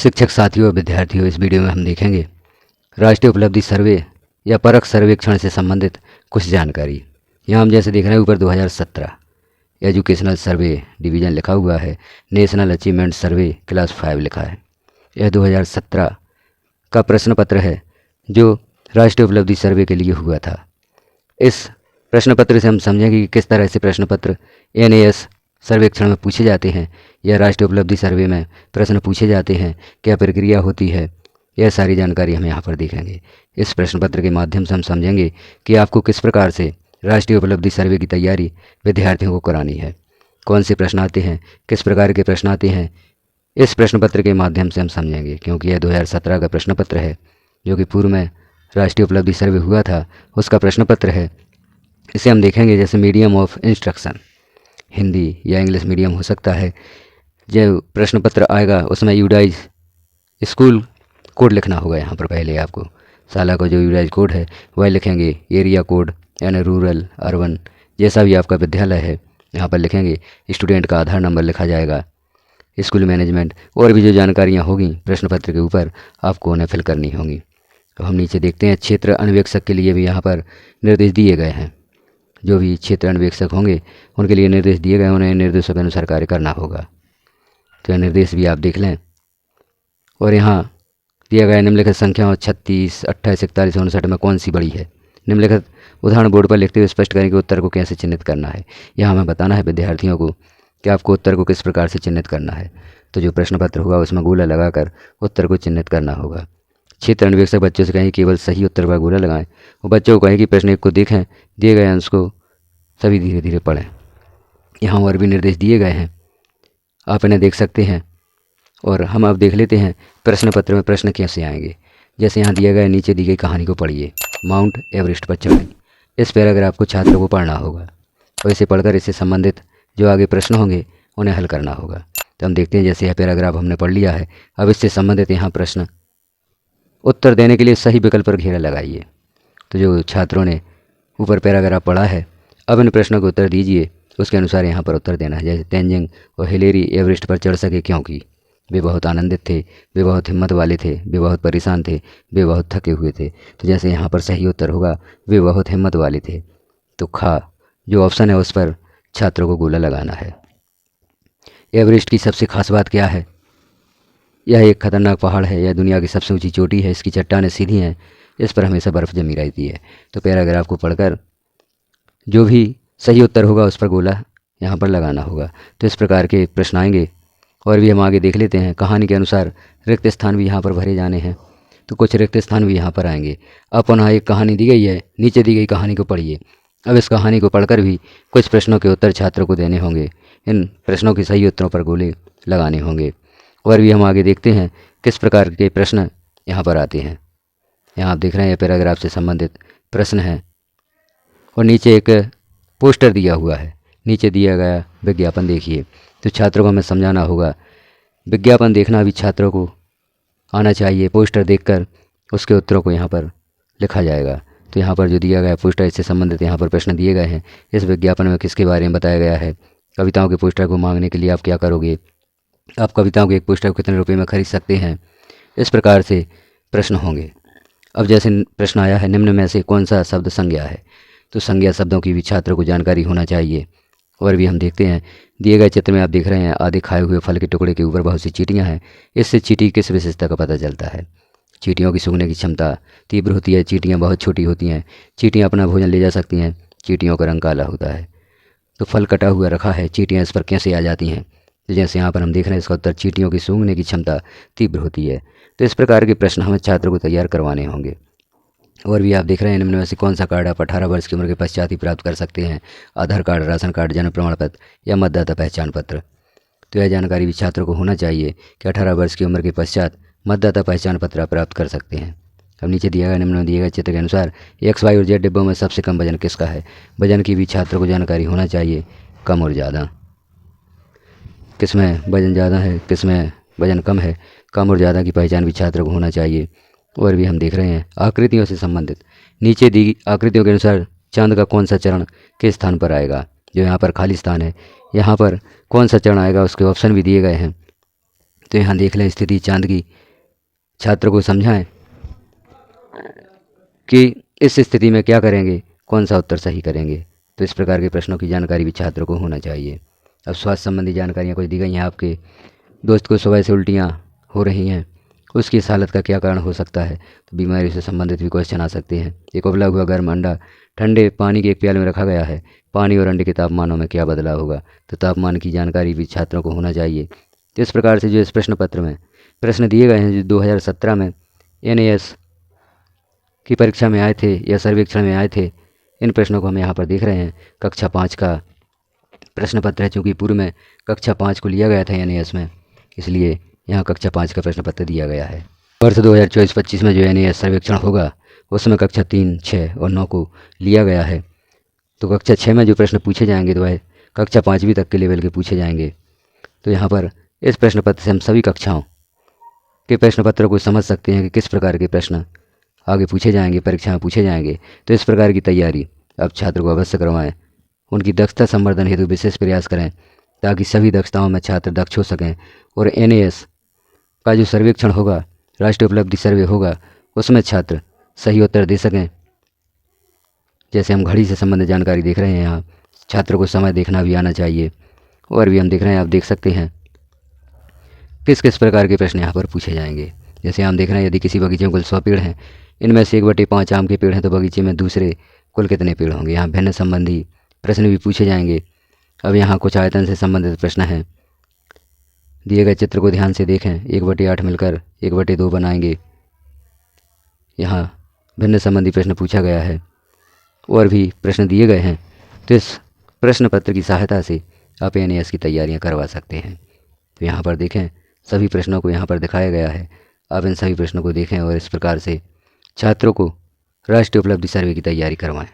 शिक्षक साथियों और विद्यार्थियों, इस वीडियो में हम देखेंगे राष्ट्रीय उपलब्धि सर्वे या परख सर्वेक्षण से संबंधित कुछ जानकारी। यहाँ हम जैसे देख रहे हैं ऊपर 2017 एजुकेशनल सर्वे डिवीज़न लिखा हुआ है, नेशनल अचीवमेंट सर्वे क्लास 5 लिखा है। यह 2017 का प्रश्न पत्र है जो राष्ट्रीय उपलब्धि सर्वे के लिए हुआ था। इस प्रश्न पत्र से हम समझेंगे कि किस तरह से प्रश्न पत्र NAS सर्वेक्षण में पूछे जाते हैं या राष्ट्रीय उपलब्धि सर्वे में प्रश्न पूछे जाते हैं, क्या प्रक्रिया होती है। यह सारी जानकारी हम यहाँ पर देखेंगे। इस प्रश्न पत्र के माध्यम से हम समझेंगे कि आपको किस प्रकार से राष्ट्रीय उपलब्धि सर्वे की तैयारी विद्यार्थियों को करानी है, कौन से प्रश्न आते हैं, किस प्रकार के प्रश्न आते हैं। इस प्रश्न पत्र के माध्यम से हम समझेंगे, क्योंकि यह 2017 का प्रश्न पत्र है जो कि पूर्व में राष्ट्रीय उपलब्धि सर्वे हुआ था, उसका प्रश्न पत्र है। इसे हम देखेंगे जैसे मीडियम ऑफ इंस्ट्रक्शन, हिंदी या इंग्लिश मीडियम हो सकता है। जो प्रश्न पत्र आएगा उसमें यूडाइज स्कूल कोड लिखना होगा। यहाँ पर पहले आपको शाला का जो यूडाइज कोड है वह लिखेंगे, एरिया कोड यानी रूरल अर्बन जैसा भी आपका विद्यालय है यहाँ पर लिखेंगे। स्टूडेंट का आधार नंबर लिखा जाएगा, स्कूल मैनेजमेंट और भी जो जानकारियाँ होगी प्रश्न पत्र के ऊपर आपको उन्हें फिल करनी होंगी। तो हम नीचे देखते हैं क्षेत्र अन्वेक्षक के लिए भी यहाँ पर निर्देश दिए गए हैं। जो भी क्षेत्र अन्वेक्षक होंगे उनके लिए निर्देश दिए गए, उन्हें निर्देशों के अनुसार कार्य करना होगा। तो यह निर्देश भी आप देख लें। और यहाँ दिया गया निम्नलिखित संख्याओं 36, 28, 41, 59 में कौन सी बड़ी है। निम्नलिखित उदाहरण बोर्ड पर लिखते हुए स्पष्ट करें कि उत्तर को कैसे चिन्हित करना है। यहाँ हमें बताना है विद्यार्थियों को कि आपको उत्तर को किस प्रकार से चिन्हित करना है। तो जो प्रश्न पत्र होगा उसमें गोला लगाकर उत्तर को चिन्हित करना होगा। क्षेत्र अन्वेक्षक बच्चों से कहें केवल सही उत्तर पर गोला लगाएं और बच्चों को कहें कि प्रश्न एक को देखें, दिए गए अंश को सभी धीरे धीरे पढ़ें। यहाँ और भी निर्देश दिए गए हैं, आप इन्हें देख सकते हैं। और हम अब देख लेते हैं प्रश्न पत्र में प्रश्न कैसे आएंगे। जैसे यहाँ दिया गया, नीचे दी गई कहानी को पढ़िए, माउंट एवरेस्ट पर चढ़ें। इस पैराग्राफ को छात्रों को पढ़ना होगा और इसे पढ़कर इससे संबंधित जो आगे प्रश्न होंगे उन्हें हल करना होगा। तो हम देखते हैं जैसे यह पैराग्राफ हमने पढ़ लिया है, अब इससे संबंधित यहाँ प्रश्न उत्तर देने के लिए सही विकल्प पर घेरा लगाइए। तो जो छात्रों ने ऊपर पैराग्राफ पढ़ा है, अब इन प्रश्नों के उत्तर दीजिए, उसके अनुसार यहाँ पर उत्तर देना है। जैसे तेंजिंग और हिलेरी एवरेस्ट पर चढ़ सके क्योंकि वे बहुत आनंदित थे, वे बहुत हिम्मत वाले थे, वे बहुत परेशान थे, वे बहुत थके हुए थे। तो जैसे यहाँ पर सही उत्तर होगा वे बहुत हिम्मत वाले थे। तो खा जो ऑप्शन है उस पर छात्रों को गोला लगाना है। एवरेस्ट की सबसे खास बात क्या है। यह एक खतरनाक पहाड़ है, यह दुनिया की सबसे ऊंची चोटी है, इसकी चट्टानें सीधी हैं, इस पर हमेशा बर्फ़ जमी रहती है। तो पैराग्राफ को पढ़कर जो भी सही उत्तर होगा उस पर गोला यहाँ पर लगाना होगा। तो इस प्रकार के प्रश्न आएंगे। और भी हम आगे देख लेते हैं, कहानी के अनुसार रिक्त स्थान भी यहाँ पर भरे जाने हैं। तो कुछ रिक्त स्थान भी यहाँ पर आएंगे। अब पुनः एक कहानी दी गई है, नीचे दी गई कहानी को पढ़िए। अब इस कहानी को पढ़कर भी कुछ प्रश्नों के उत्तर छात्रों को देने होंगे। इन प्रश्नों के सही उत्तरों पर गोले लगाने होंगे। और भी हम आगे देखते हैं किस प्रकार के प्रश्न यहाँ पर आते हैं। यहाँ आप देख रहे हैं पैराग्राफ से संबंधित प्रश्न हैं और नीचे एक पोस्टर दिया हुआ है, नीचे दिया गया विज्ञापन देखिए। तो छात्रों को हमें समझाना होगा, विज्ञापन देखना भी छात्रों को आना चाहिए। पोस्टर देखकर उसके उत्तरों को यहाँ पर लिखा जाएगा। तो यहाँ पर जो दिया गया पोस्टर, इससे संबंधित यहाँ पर प्रश्न दिए गए हैं। इस विज्ञापन में किसके बारे में बताया गया है। कविताओं के पोस्टर को मांगने के लिए आप क्या करोगे, आप कविताओं के एक पोस्टर को कितने रुपये में खरीद सकते हैं। इस प्रकार से प्रश्न होंगे। अब जैसे प्रश्न आया है, निम्न में से कौन सा शब्द संज्ञा है। तो संज्ञा शब्दों की भी छात्रों को जानकारी होना चाहिए। और भी हम देखते हैं, दिए गए चित्र में आप देख रहे हैं आधे खाए हुए फल के टुकड़े के ऊपर बहुत सी चींटियां हैं। इससे चींटी किस विशेषता का पता चलता है। चींटियों की सूंघने की क्षमता तीव्र होती है, चींटियां बहुत छोटी होती हैं, चींटियां अपना भोजन ले जा सकती हैं, चींटियों का रंग काला होता है। तो फल कटा हुआ रखा है, चींटियाँ इस पर कैसे आ जाती हैं। तो जैसे यहाँ पर हम देख रहे हैं, इसका उत्तर चींटियों की सूंघने की क्षमता तीव्र होती है। तो इस प्रकार के प्रश्न हमें छात्रों को तैयार करवाने होंगे। और भी आप देख रहे हैं, निम्न में से कौन सा कार्ड आप 18 वर्ष की उम्र के पश्चात ही प्राप्त कर सकते हैं। आधार कार्ड, राशन कार्ड, जन्म प्रमाण पत्र या मतदाता पहचान पत्र। तो यह जानकारी भी छात्रों को होना चाहिए कि 18 वर्ष की उम्र के पश्चात मतदाता पहचान पत्र आप प्राप्त कर सकते हैं। अब नीचे दिया गया, निम्न में दिए गए चित्र के अनुसार X, Y और Z डिब्बों में सबसे कम वजन किसका है। वजन की भी छात्रों को जानकारी होना चाहिए, कम और ज़्यादा, किस में वजन ज़्यादा है, किस में वजन कम है। कम और ज़्यादा की पहचान भी छात्रों को होना चाहिए। और भी हम देख रहे हैं आकृतियों से संबंधित, नीचे दी आकृतियों के अनुसार चांद का कौन सा चरण किस स्थान पर आएगा। जो यहाँ पर खाली स्थान है, यहाँ पर कौन सा चरण आएगा उसके ऑप्शन भी दिए गए हैं। तो यहाँ देख लें स्थिति चांद की। छात्र को समझाएं कि इस स्थिति में क्या करेंगे, कौन सा उत्तर सही करेंगे। तो इस प्रकार के प्रश्नों की जानकारी भी छात्र को होना चाहिए। अब स्वास्थ्य संबंधी जानकारियाँ कुछ दी गई हैं। आपके दोस्त को सुबह से उल्टियाँ हो रही हैं, उसकी इस हालत का क्या कारण हो सकता है। तो बीमारी से संबंधित भी क्वेश्चन आ सकते हैं। एक उबला हुआ गर्म अंडा ठंडे पानी के एक प्याले में रखा गया है, पानी और अंडे के तापमानों में क्या बदलाव होगा। तो तापमान की जानकारी भी छात्रों को होना चाहिए। तो इस प्रकार से जो इस प्रश्न पत्र में प्रश्न दिए गए हैं, जो 2017 में NAS की परीक्षा में आए थे या सर्वेक्षण में आए थे, इन प्रश्नों को हम यहाँ पर देख रहे हैं। कक्षा 5 का प्रश्न पत्र है, चूँकि पूर्व में कक्षा 5 को लिया गया था NAS में, इसलिए यहाँ कक्षा 5 का प्रश्न पत्र दिया गया है। वर्ष 2024-25 में जो NAS सर्वेक्षण होगा उसमें कक्षा 3, 6 और 9 को लिया गया है। तो कक्षा 6 में जो प्रश्न पूछे जाएंगे तो वह कक्षा 5वीं तक के लेवल के पूछे जाएंगे। तो यहाँ पर इस प्रश्न पत्र से हम सभी कक्षाओं के प्रश्न पत्रों को समझ सकते हैं कि किस प्रकार के प्रश्न आगे पूछे जाएंगे, परीक्षा में पूछे जाएंगे। तो इस प्रकार की तैयारी अब छात्र को अवश्य करवाएं। उनकी दक्षता संवर्धन हेतु विशेष प्रयास करें ताकि सभी दक्षताओं में छात्र दक्ष हो सकें। और NAS का जो सर्वेक्षण होगा, राष्ट्रीय उपलब्धि सर्वे होगा, उसमें छात्र सही उत्तर दे सकें। जैसे हम घड़ी से संबंधित जानकारी देख रहे हैं, यहाँ छात्रों को समय देखना भी आना चाहिए। और भी हम देख रहे हैं, आप देख सकते हैं किस किस प्रकार के प्रश्न यहाँ पर पूछे जाएंगे। जैसे हम देख रहे हैं, यदि किसी बगीचे में कुल 100 पेड़ हैं, इनमें से 1/5 आम के पेड़ हैं, तो बगीचे में दूसरे कुल कितने पेड़ होंगे। यहाँ भिन्न संबंधी प्रश्न भी पूछे जाएंगे। अब यहाँ कुछ आयतन से संबंधित प्रश्न हैं। दिए गए चित्र को ध्यान से देखें, 1/8 मिलकर 1/2 बनाएंगे। यहाँ भिन्न संबंधी प्रश्न पूछा गया है और भी प्रश्न दिए गए हैं। तो इस प्रश्न पत्र की सहायता से आप NAS की तैयारियां करवा सकते हैं। तो यहाँ पर देखें, सभी प्रश्नों को यहाँ पर दिखाया गया है। आप इन सभी प्रश्नों को देखें और इस प्रकार से छात्रों को राष्ट्रीय उपलब्धि सर्वे की तैयारी करवाएं।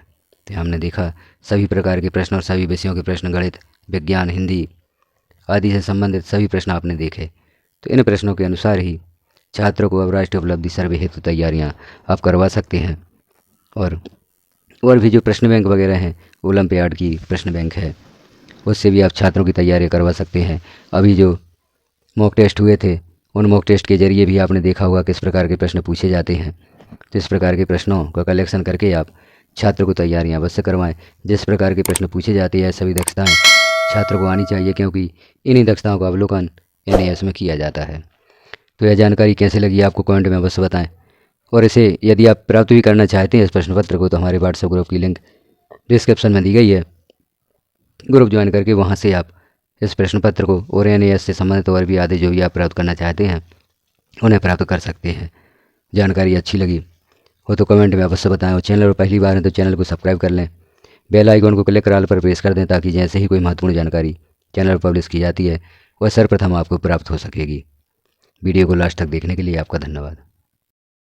तो हमने देखा सभी प्रकार के प्रश्न और सभी विषयों के प्रश्न, गणित, विज्ञान, हिंदी आदि से संबंधित सभी प्रश्न आपने देखे। तो इन प्रश्नों के अनुसार ही छात्रों को अब राष्ट्रीय उपलब्धि सर्वे हेतु तैयारियाँ आप करवा सकते हैं। और भी जो प्रश्न बैंक वगैरह हैं, ओलंपियाड की प्रश्न बैंक है, उससे भी आप छात्रों की तैयारी करवा सकते हैं। अभी जो मॉक टेस्ट हुए थे, उन मॉक टेस्ट के जरिए भी आपने देखा होगा किस प्रकार के प्रश्न पूछे जाते हैं। तो इस प्रकार के प्रश्नों का कलेक्शन करके आप छात्र को तैयारियाँ अवश्य करवाएं। जिस प्रकार के प्रश्न पूछे जाते हैं, सभी दक्षताएँ छात्र को आनी चाहिए, क्योंकि इन्हीं दक्षताओं का अवलोकन NAS में किया जाता है। तो यह जानकारी कैसे लगी आपको कमेंट में अवश्य बताएं। और इसे यदि आप प्राप्त भी करना चाहते हैं इस प्रश्न पत्र को, तो हमारे व्हाट्सएप ग्रुप की लिंक डिस्क्रिप्शन में दी गई है। ग्रुप ज्वाइन करके वहां से आप इस प्रश्न पत्र को और NAS से संबंधित और भी आदि जो भी आप प्राप्त करना चाहते हैं उन्हें प्राप्त कर सकते हैं। जानकारी अच्छी लगी हो तो कमेंट में अवश्य बताएं। और चैनल पर पहली बार है तो चैनल को सब्सक्राइब कर लें, बेल आइकन को क्लिक कर ऑल पर प्रेस कर दें, ताकि जैसे ही कोई महत्वपूर्ण जानकारी चैनल पर पब्लिश की जाती है वह सर्वप्रथम आपको प्राप्त हो सकेगी। वीडियो को लास्ट तक देखने के लिए आपका धन्यवाद।